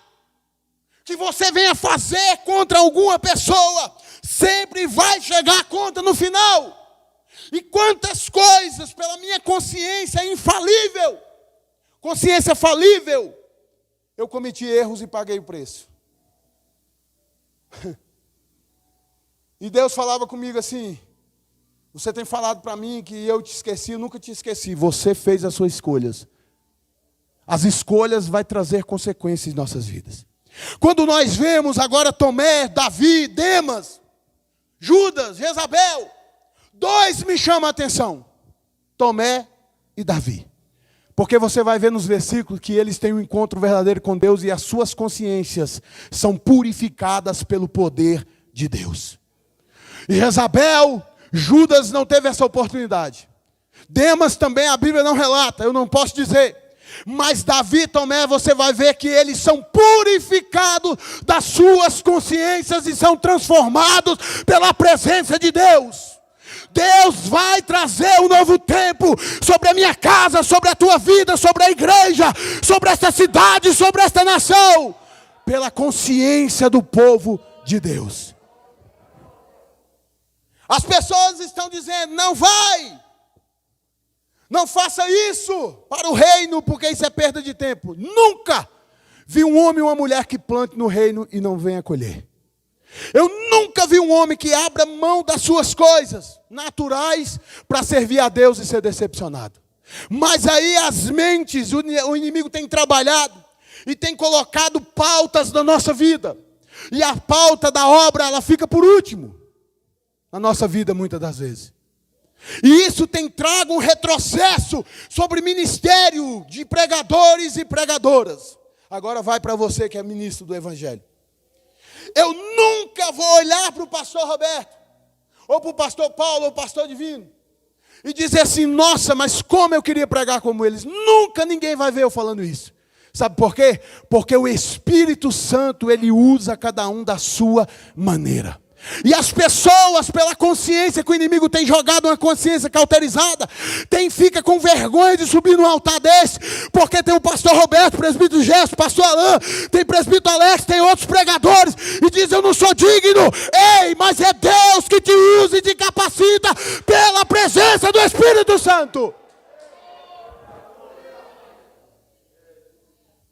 que você venha fazer contra alguma pessoa, sempre vai chegar a conta no final. E quantas coisas, pela minha consciência infalível, consciência falível, eu cometi erros e paguei o preço. E Deus falava comigo assim, você tem falado para mim que eu te esqueci, eu nunca te esqueci, você fez as suas escolhas. As escolhas vão trazer consequências em nossas vidas. Quando nós vemos agora Tomé, Davi, Demas, Judas, Jezabel, dois me chamam a atenção, Tomé e Davi. Porque você vai ver nos versículos que eles têm um encontro verdadeiro com Deus e as suas consciências são purificadas pelo poder de Deus. E Jezabel, Judas não teve essa oportunidade. Demas também a Bíblia não relata, eu não posso dizer. Mas Davi e Tomé, você vai ver que eles são purificados das suas consciências e são transformados pela presença de Deus. Deus vai trazer um novo tempo sobre a minha casa, sobre a tua vida, sobre a igreja, sobre esta cidade, sobre esta nação, pela consciência do povo de Deus. As pessoas estão dizendo, não vai, não faça isso para o reino, porque isso é perda de tempo. Nunca vi um homem ou uma mulher que plante no reino e não venha colher. Eu nunca vi um homem que abra mão das suas coisas naturais para servir a Deus e ser decepcionado. Mas aí as mentes, o inimigo tem trabalhado e tem colocado pautas na nossa vida. E a pauta da obra, ela fica por último na nossa vida muitas das vezes. E isso tem trago um retrocesso sobre o ministério de pregadores e pregadoras. Agora vai para você que é ministro do Evangelho. Eu nunca vou olhar para o pastor Roberto, ou para o pastor Paulo, ou pastor Divino, e dizer assim, nossa, mas como eu queria pregar como eles. Nunca ninguém vai ver eu falando isso. Sabe por quê? Porque o Espírito Santo, ele usa cada um da sua maneira. E as pessoas, pela consciência que o inimigo tem jogado, uma consciência cauterizada, fica com vergonha de subir num altar desse, porque tem o pastor Roberto, presbítero Gesto, pastor Alain, tem presbítero Alex, tem outros pregadores, e diz, eu não sou digno. Ei, mas é Deus que te usa e te capacita pela presença do Espírito Santo.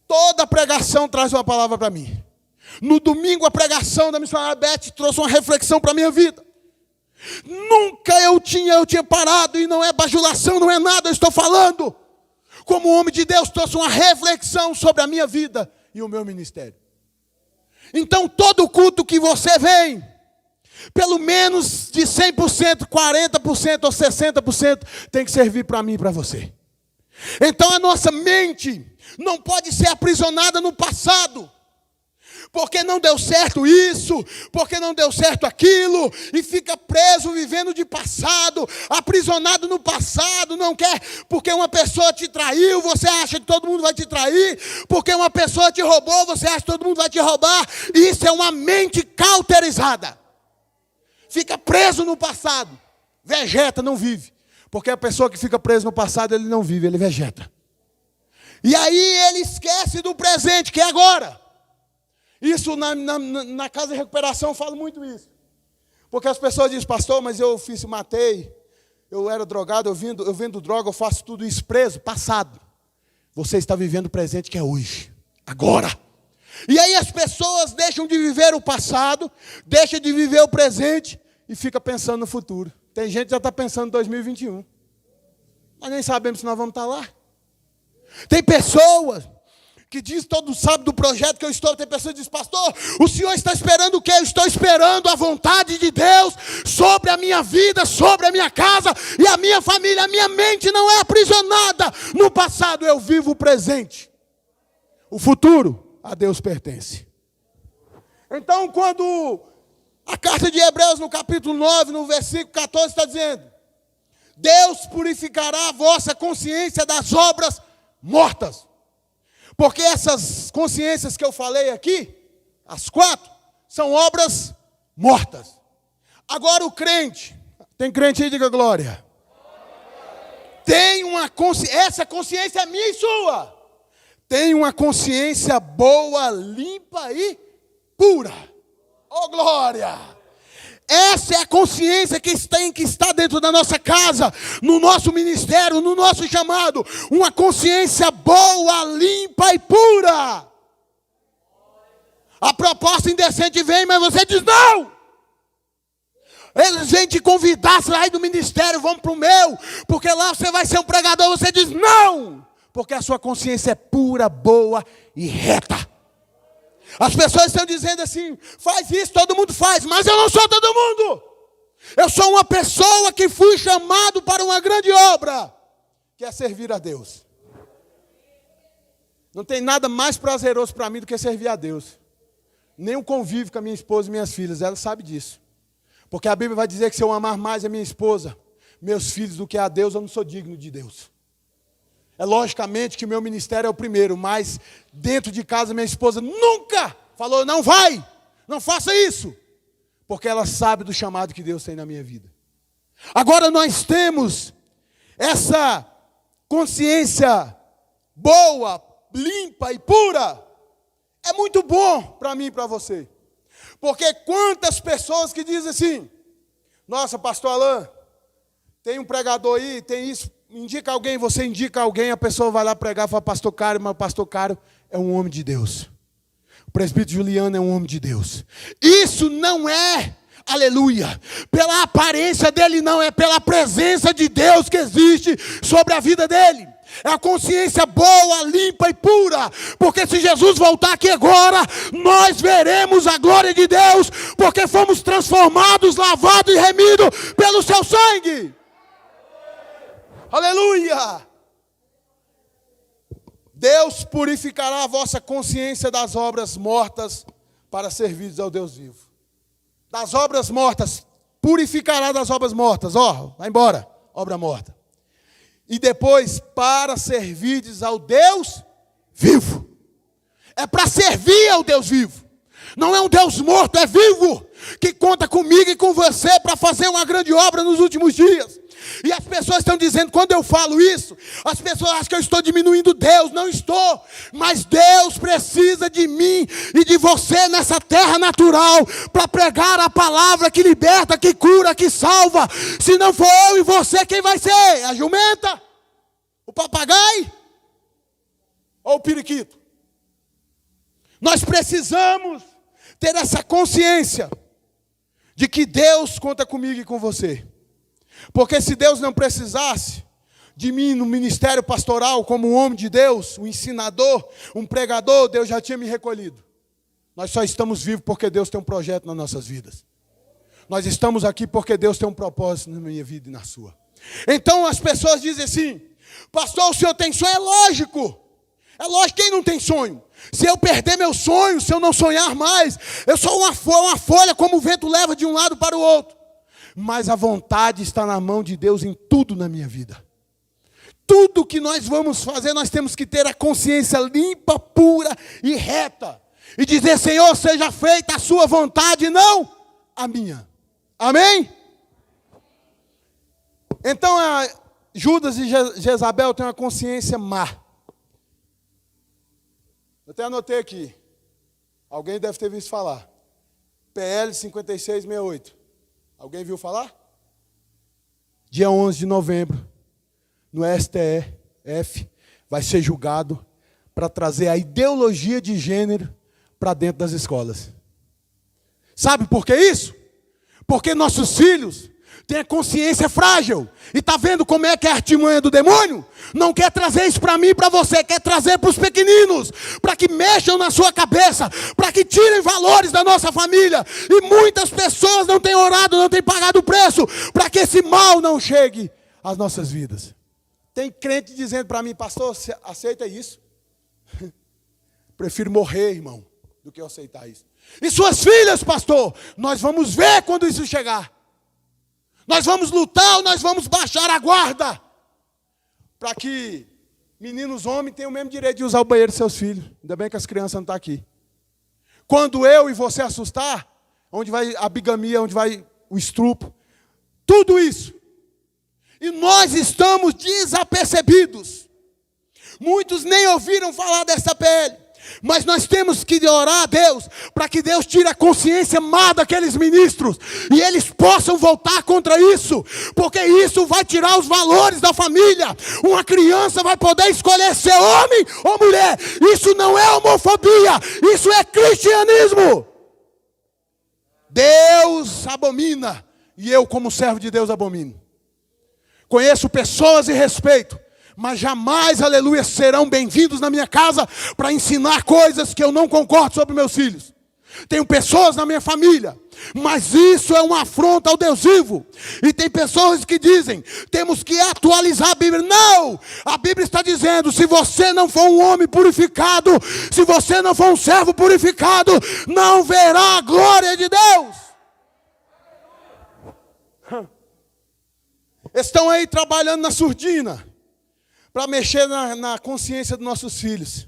Toda pregação traz uma palavra para mim. No domingo, a pregação da missionária Beth trouxe uma reflexão para a minha vida. Nunca eu tinha parado, e não é bajulação, não é nada, eu estou falando. Como homem de Deus, trouxe uma reflexão sobre a minha vida e o meu ministério. Então, todo culto que você vem, pelo menos de 100%, 40% ou 60% tem que servir para mim e para você. Então, a nossa mente não pode ser aprisionada no passado. Porque não deu certo isso, porque não deu certo aquilo, e fica preso vivendo de passado, aprisionado no passado, não quer, porque uma pessoa te traiu, você acha que todo mundo vai te trair, porque uma pessoa te roubou, você acha que todo mundo vai te roubar. Isso é uma mente cauterizada, fica preso no passado, vegeta, não vive, porque a pessoa que fica presa no passado, ele não vive, ele vegeta, e aí ele esquece do presente, que é agora. Isso na casa de recuperação eu falo muito isso. Porque as pessoas dizem, pastor, mas eu matei, eu era drogado, eu vendo droga, eu faço tudo isso preso, passado. Você está vivendo o presente que é hoje, agora. E aí as pessoas deixam de viver o passado, deixam de viver o presente e fica pensando no futuro. Tem gente que já está pensando em 2021. Nós nem sabemos se nós vamos estar lá. Tem pessoas que diz, todo sabe do projeto que eu estou, tem pessoas que dizem, pastor, o senhor está esperando o quê? Eu estou esperando a vontade de Deus sobre a minha vida, sobre a minha casa e a minha família. A minha mente não é aprisionada no passado, eu vivo o presente. O futuro a Deus pertence. Então, quando a carta de Hebreus, no capítulo 9, no versículo 14, está dizendo, Deus purificará a vossa consciência das obras mortas. Porque essas consciências que eu falei aqui, as 4, são obras mortas. Agora o crente, tem crente aí, diga glória. Tem uma consciência, essa consciência é minha e sua. Tem uma consciência boa, limpa e pura. Oh glória! Essa é a consciência que está dentro da nossa casa, no nosso ministério, no nosso chamado. Uma consciência boa, limpa e pura. A proposta indecente vem, mas você diz não. Eles vêm te convidar, sai do ministério, vamos para o meu, porque lá você vai ser um pregador. Você diz não, porque a sua consciência é pura, boa e reta. As pessoas estão dizendo assim, faz isso, todo mundo faz, mas eu não sou todo mundo. Eu sou uma pessoa que fui chamado para uma grande obra, que é servir a Deus. Não tem nada mais prazeroso para mim do que servir a Deus. Nem o convívio com a minha esposa e minhas filhas, ela sabe disso. Porque a Bíblia vai dizer que se eu amar mais a minha esposa, meus filhos do que a Deus, eu não sou digno de Deus. É logicamente que o meu ministério é o primeiro, mas dentro de casa minha esposa nunca falou, não vai, não faça isso. Porque ela sabe do chamado que Deus tem na minha vida. Agora nós temos essa consciência boa, limpa e pura. É muito bom para mim e para você. Porque quantas pessoas que dizem assim, nossa, pastor Alain, tem um pregador aí, tem isso, indica alguém, você indica alguém, a pessoa vai lá pregar e fala, pastor Cário, mas o pastor Cário é um homem de Deus. O presbítero Juliano é um homem de Deus. Isso não é, aleluia, pela aparência dele não, é pela presença de Deus que existe sobre a vida dele. É a consciência boa, limpa e pura. Porque se Jesus voltar aqui agora, nós veremos a glória de Deus, porque fomos transformados, lavados e remidos pelo seu sangue. Aleluia! Deus purificará a vossa consciência das obras mortas para servir ao Deus vivo. Das obras mortas, purificará das obras mortas. Ó, vai embora, obra morta. E depois para servir ao Deus vivo. É para servir ao Deus vivo. Não é um Deus morto, é vivo, que conta comigo e com você para fazer uma grande obra nos últimos dias. E as pessoas estão dizendo, quando eu falo isso, as pessoas acham que eu estou diminuindo Deus. Não estou, mas Deus precisa de mim e de você nessa terra natural para pregar a palavra que liberta, que cura, que salva. Se não for eu e você, quem vai ser? A jumenta? O papagaio? Ou o periquito? Nós precisamos ter essa consciência de que Deus conta comigo e com você. Porque se Deus não precisasse de mim no ministério pastoral como um homem de Deus, um ensinador, um pregador, Deus já tinha me recolhido. Nós só estamos vivos porque Deus tem um projeto nas nossas vidas. Nós estamos aqui porque Deus tem um propósito na minha vida e na sua. Então as pessoas dizem assim, pastor, o senhor tem sonho? É lógico. É lógico, quem não tem sonho? Se eu perder meu sonho, se eu não sonhar mais, eu sou uma folha como o vento leva de um lado para o outro. Mas a vontade está na mão de Deus em tudo na minha vida. Tudo que nós vamos fazer, nós temos que ter a consciência limpa, pura e reta. E dizer, Senhor, seja feita a sua vontade, não a minha. Amém? Então, Judas e Jezabel têm uma consciência má. Eu até anotei aqui. Alguém deve ter visto falar. PL 5668. Alguém viu falar? Dia 11 de novembro, no STF, vai ser julgado para trazer a ideologia de gênero para dentro das escolas. Sabe por que isso? Porque nossos filhos têm a consciência frágil. E está vendo como é que é a artimanha do demônio? Não quer trazer isso para mim e para você, quer trazer para os pequeninos, para que mexam na sua cabeça, para que tirem valores da nossa família. E muitas pessoas não têm orado, não têm pagado o preço, para que esse mal não chegue às nossas vidas. Tem crente dizendo para mim, pastor, você aceita isso? Prefiro morrer, irmão, do que eu aceitar isso. E suas filhas, pastor, nós vamos ver quando isso chegar. Nós vamos lutar ou nós vamos baixar a guarda para que meninos homens tenham o mesmo direito de usar o banheiro de seus filhos. Ainda bem que as crianças não estão aqui. Quando eu e você assustar, onde vai a bigamia, onde vai o estupro, tudo isso. E nós estamos desapercebidos. Muitos nem ouviram falar dessa PL. Mas nós temos que orar a Deus, para que Deus tire a consciência má daqueles ministros, e eles possam voltar contra isso, porque isso vai tirar os valores da família. Uma criança vai poder escolher ser homem ou mulher. Isso não é homofobia, isso é cristianismo. Deus abomina, e eu como servo de Deus abomino. Conheço pessoas e respeito, mas jamais, aleluia, serão bem-vindos na minha casa para ensinar coisas que eu não concordo sobre meus filhos. Tenho pessoas na minha família, mas isso é uma afronta ao Deus vivo. E tem pessoas que dizem, temos que atualizar a Bíblia. Não! A Bíblia está dizendo, se você não for um homem purificado, se você não for um servo purificado, não verá a glória de Deus. Estão aí trabalhando na surdina, para mexer na consciência dos nossos filhos.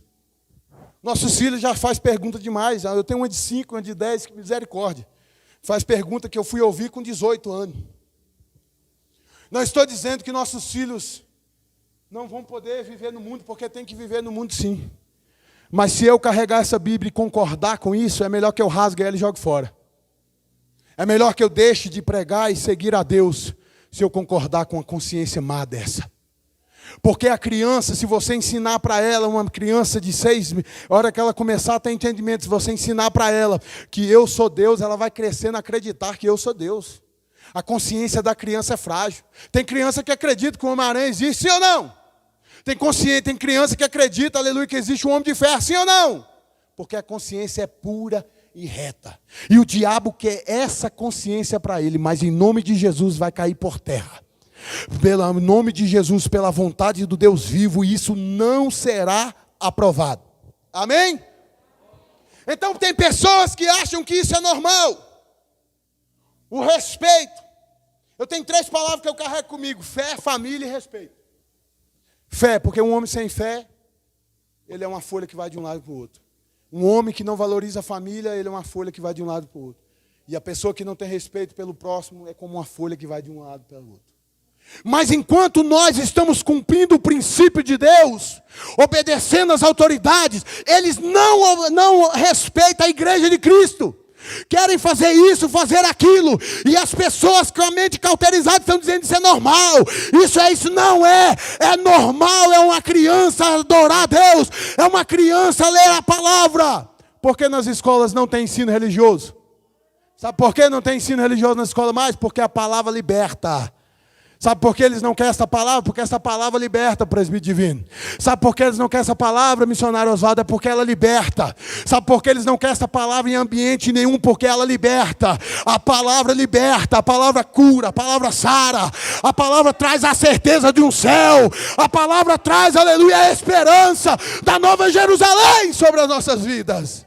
Nossos filhos já fazem pergunta demais. Eu tenho uma de 5, uma de 10, que misericórdia. Faz pergunta que eu fui ouvir com 18 anos. Não estou dizendo que nossos filhos não vão poder viver no mundo, porque tem que viver no mundo sim. Mas se eu carregar essa Bíblia e concordar com isso, é melhor que eu rasgue ela e jogue fora. É melhor que eu deixe de pregar e seguir a Deus, se eu concordar com a consciência má dessa. Porque a criança, se você ensinar para ela, uma criança de 6, a hora que ela começar a ter entendimento, se você ensinar para ela que eu sou Deus, ela vai crescendo a acreditar que eu sou Deus. A consciência da criança é frágil. Tem criança que acredita que o Homem-Aranha existe, sim ou não? Tem criança que acredita, aleluia, que existe um homem de ferro, sim ou não? Porque a consciência é pura e reta. E o diabo quer essa consciência para ele, mas em nome de Jesus vai cair por terra. Pelo nome de Jesus, pela vontade do Deus vivo, isso não será aprovado. Amém? Então tem pessoas que acham que isso é normal. O respeito. Eu tenho 3 palavras que eu carrego comigo: fé, família e respeito. Fé, porque um homem sem fé, ele é uma folha que vai de um lado para o outro. Um homem que não valoriza a família, ele é uma folha que vai de um lado para o outro. E a pessoa que não tem respeito pelo próximo é como uma folha que vai de um lado para o outro. Mas enquanto nós estamos cumprindo o princípio de Deus, obedecendo às autoridades, eles não respeitam a igreja de Cristo. Querem fazer isso, fazer aquilo. E as pessoas com a mente cauterizada estão dizendo que isso é normal. Isso não é. É normal, é uma criança adorar a Deus. É uma criança ler a palavra. Por que nas escolas não tem ensino religioso? Sabe por que não tem ensino religioso na escola mais? Porque a palavra liberta. Sabe por que eles não querem essa palavra? Porque essa palavra liberta, presbítero divino. Sabe por que eles não querem essa palavra, missionário Oswaldo? É porque ela liberta. Sabe por que eles não querem essa palavra em ambiente nenhum? Porque ela liberta. A palavra liberta, a palavra cura, a palavra sara. A palavra traz a certeza de um céu. A palavra traz, aleluia, a esperança da nova Jerusalém sobre as nossas vidas.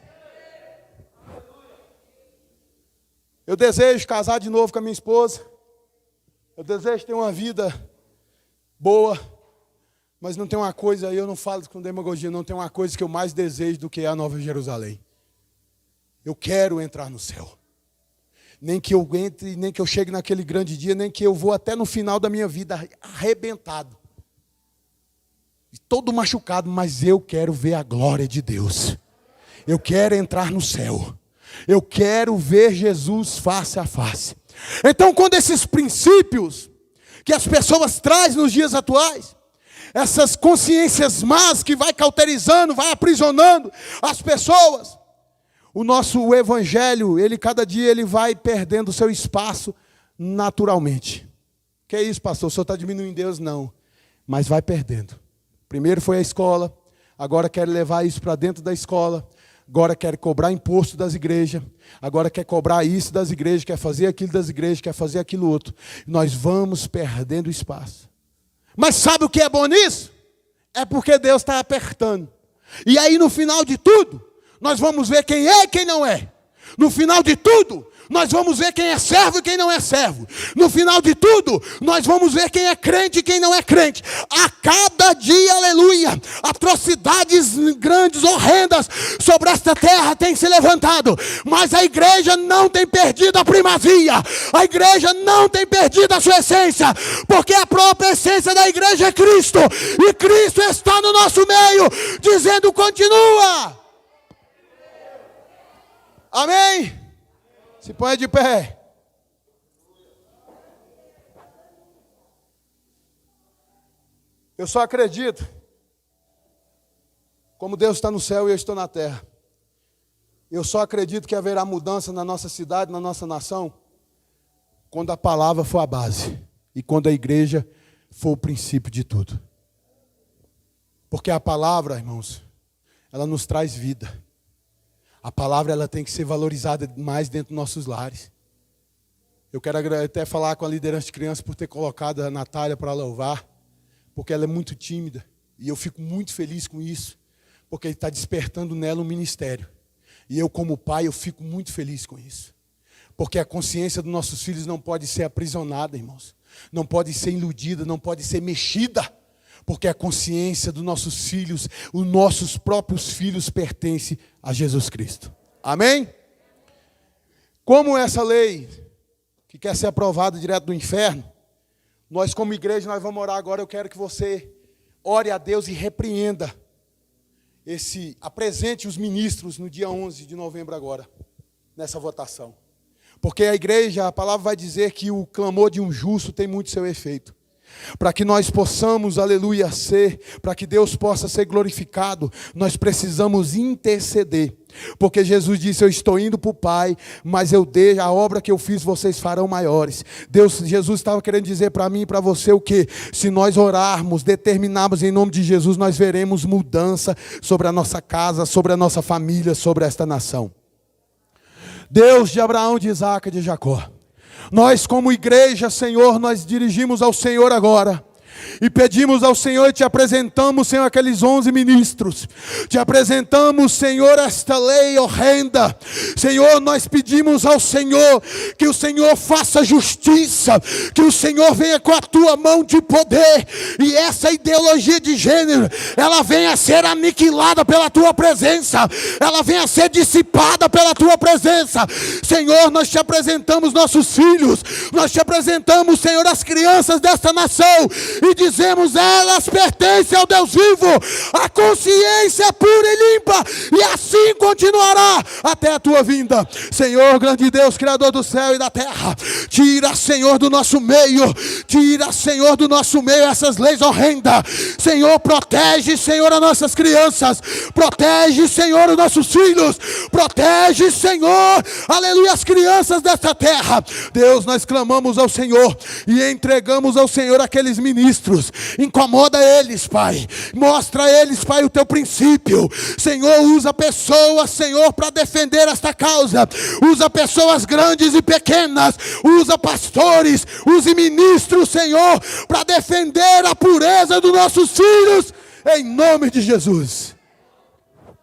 Eu desejo casar de novo com a minha esposa. Eu desejo ter uma vida boa, mas não tem uma coisa, eu não falo com demagogia, não tem uma coisa que eu mais desejo do que a Nova Jerusalém. Eu quero entrar no céu. Nem que eu entre, nem que eu chegue naquele grande dia, nem que eu vou até no final da minha vida arrebentado. Todo machucado, mas eu quero ver a glória de Deus. Eu quero entrar no céu. Eu quero ver Jesus face a face. Então, quando esses princípios que as pessoas trazem nos dias atuais, essas consciências más que vai cauterizando, vai aprisionando as pessoas, o evangelho, cada dia ele vai perdendo o seu espaço naturalmente. Que é isso, pastor? O senhor está diminuindo Deus? Não, mas vai perdendo. Primeiro foi a escola, agora quer levar isso para dentro da escola, agora quer cobrar imposto das igrejas, agora quer cobrar isso das igrejas, quer fazer aquilo das igrejas, quer fazer aquilo outro. Nós vamos perdendo espaço. Mas sabe o que é bom nisso? É porque Deus está apertando. E aí no final de tudo, nós vamos ver quem é e quem não é. No final de tudo, nós vamos ver quem é servo e quem não é servo. No final de tudo, nós vamos ver quem é crente e quem não é crente. A cada dia, aleluia, atrocidades grandes, horrendas sobre esta terra têm se levantado. Mas a igreja não tem perdido a primazia. A igreja não tem perdido a sua essência. Porque a própria essência da igreja é Cristo. E Cristo está no nosso meio, dizendo: continua. Amém? Se põe de pé. Eu só acredito, como Deus está no céu e eu estou na terra, eu só acredito que haverá mudança na nossa cidade, na nossa nação, quando a palavra for a base e quando a igreja for o princípio de tudo. Porque a palavra, irmãos, ela nos traz vida. A palavra ela tem que ser valorizada mais dentro dos nossos lares. Eu quero até falar com a liderança de crianças por ter colocado a Natália para louvar, porque ela é muito tímida. E eu fico muito feliz com isso, porque ele está despertando nela um ministério. E eu, como pai, eu fico muito feliz com isso. Porque a consciência dos nossos filhos não pode ser aprisionada, irmãos. Não pode ser iludida, não pode ser mexida. Porque a consciência dos nossos filhos, os nossos próprios filhos, pertence a Jesus Cristo. Amém? Como essa lei, que quer ser aprovada direto do inferno, nós como igreja, nós vamos orar agora. Eu quero que você ore a Deus e repreenda apresente os ministros no dia 11 de novembro agora, nessa votação. Porque a igreja, a palavra vai dizer que o clamor de um justo tem muito seu efeito. Para que nós possamos, aleluia, para que Deus possa ser glorificado, nós precisamos interceder. Porque Jesus disse: eu estou indo para o Pai, mas a obra que eu fiz vocês farão maiores. Jesus estava querendo dizer para mim e para você o quê? Se nós orarmos, determinarmos em nome de Jesus, nós veremos mudança sobre a nossa casa, sobre a nossa família, sobre esta nação. Deus de Abraão, de Isaac e de Jacó, nós como igreja, Senhor, nós dirigimos ao Senhor agora. E pedimos ao Senhor e te apresentamos, Senhor, aqueles 11 ministros. Te apresentamos, Senhor, esta lei horrenda. Senhor, nós pedimos ao Senhor que o Senhor faça justiça, que o Senhor venha com a tua mão de poder. E essa ideologia de gênero, ela venha a ser aniquilada pela tua presença. Ela venha a ser dissipada pela tua presença. Senhor, nós te apresentamos nossos filhos. Nós te apresentamos, Senhor, as crianças desta nação. E dizemos: elas pertencem ao Deus vivo, a consciência é pura e limpa, e assim continuará até a tua vinda. Senhor, grande Deus, Criador do céu e da terra, tira, Senhor, do nosso meio, essas leis horrendas. Senhor, protege, Senhor, as nossas crianças, protege, Senhor, os nossos filhos, protege, Senhor, aleluia, as crianças desta terra. Deus, nós clamamos ao Senhor e entregamos ao Senhor aqueles ministros. Incomoda eles, Pai. Mostra a eles, Pai, o teu princípio. Senhor, usa pessoas, Senhor, para defender esta causa. Usa pessoas grandes e pequenas. Usa pastores, use ministros, Senhor, para defender a pureza dos nossos filhos. Em nome de Jesus.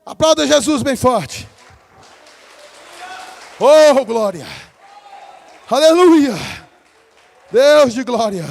Aplauda Jesus bem forte. Oh, glória. Aleluia. Deus de glória.